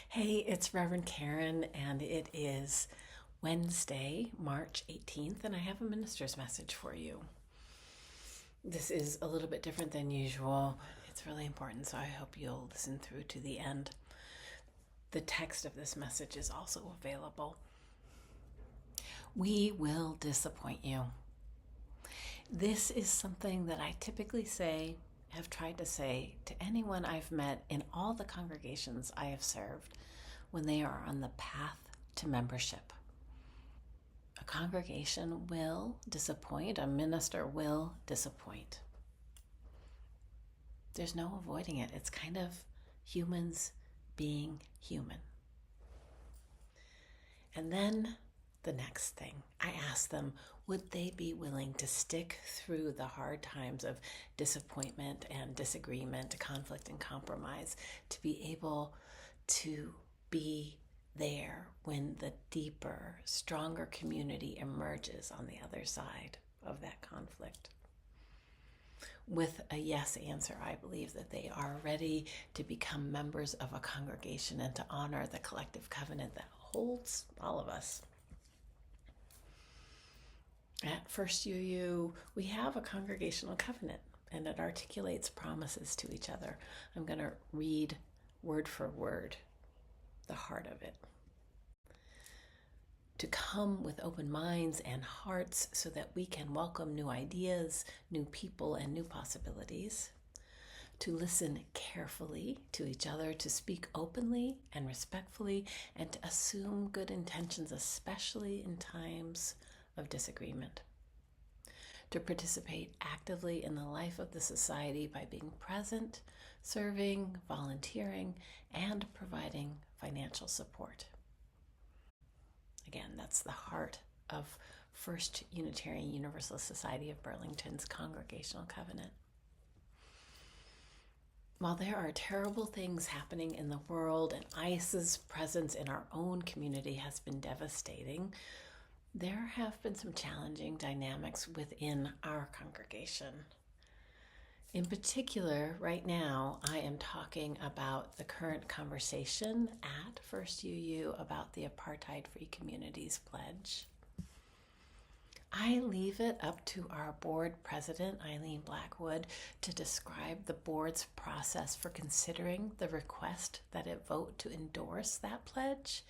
Hey, it's Reverend Karen, and it is Wednesday, March 18th, and I have a minister's message for you. This is a little bit different than usual. It's really important, so I hope you'll listen through to the end. The text of this message is also available. We will disappoint you. This is something that I typically have tried to say to anyone I've met in all the congregations I have served when they are on the path to membership. A congregation will disappoint, a minister will disappoint. There's no avoiding it. It's kind of humans being human. And then the next thing, I asked them, would they be willing to stick through the hard times of disappointment and disagreement, conflict and compromise, to be able to be there when the deeper, stronger community emerges on the other side of that conflict? With a yes answer, I believe that they are ready to become members of a congregation and to honor the collective covenant that holds all of us. At First UU, we have a congregational covenant, and it articulates promises to each other. I'm going to read word for word the heart of it. To come with open minds and hearts so that we can welcome new ideas, new people, and new possibilities. To listen carefully to each other, to speak openly and respectfully, and to assume good intentions, especially in times of disagreement. To participate actively in the life of the society by being present, serving, volunteering, and providing financial support. Again, that's the heart of First Unitarian Universalist Society of Burlington's Congregational Covenant. While there are terrible things happening in the world and ICE's presence in our own community has been devastating, there have been some challenging dynamics within our congregation. In particular, right now, I am talking about the current conversation at First UU about the Apartheid-Free Communities Pledge. I leave it up to our board president, Eileen Blackwood, to describe the board's process for considering the request that it vote to endorse that pledge.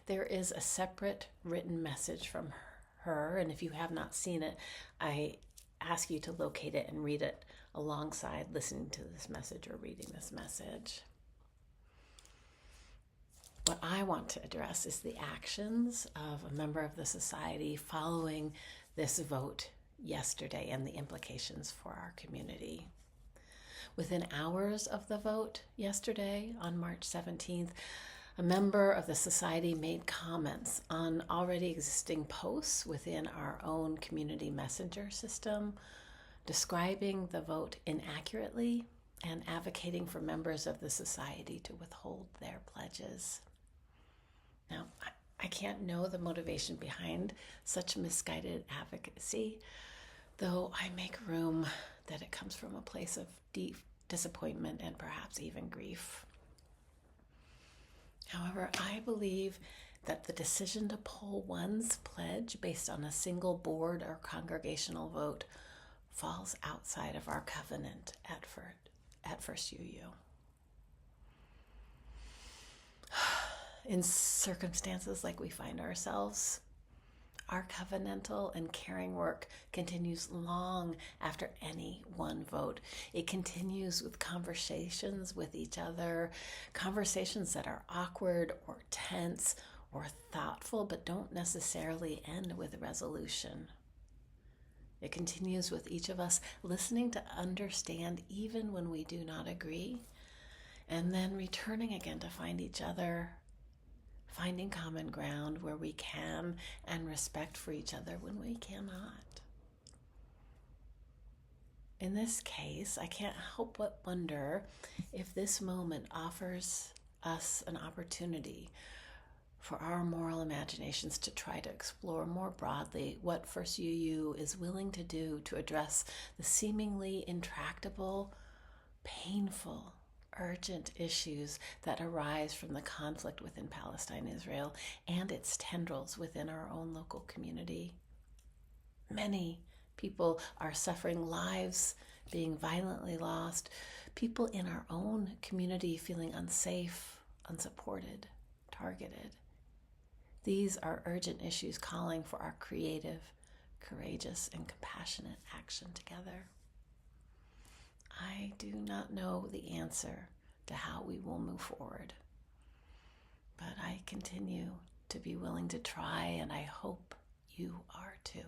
There is a separate written message from her, and if you have not seen it, I ask you to locate it and read it alongside listening to this message or reading this message. What I want to address is the actions of a member of the society following this vote yesterday and the implications for our community. Within hours of the vote yesterday on March 17th, a member of the society made comments on already existing posts within our own community messenger system, describing the vote inaccurately and advocating for members of the society to withhold their pledges. Now, I can't know the motivation behind such misguided advocacy, though I make room that it comes from a place of deep disappointment and perhaps even grief. However, I believe that the decision to pull one's pledge based on a single board or congregational vote falls outside of our covenant at First UU. In circumstances like we find ourselves, our covenantal and caring work continues long after any one vote. It continues with conversations with each other, conversations that are awkward or tense or thoughtful, but don't necessarily end with a resolution. It continues with each of us listening to understand even when we do not agree, and then returning again to find each other, finding common ground where we can, and respect for each other when we cannot. In this case, I can't help but wonder if this moment offers us an opportunity for our moral imaginations to try to explore more broadly what First UU is willing to do to address the seemingly intractable, painful, urgent issues that arise from the conflict within Palestine, Israel, and its tendrils within our own local community. Many people are suffering, lives being violently lost, people in our own community feeling unsafe, unsupported, targeted. These are urgent issues calling for our creative, courageous, and compassionate action together. I do not know the answer to how we will move forward, but I continue to be willing to try, and I hope you are too.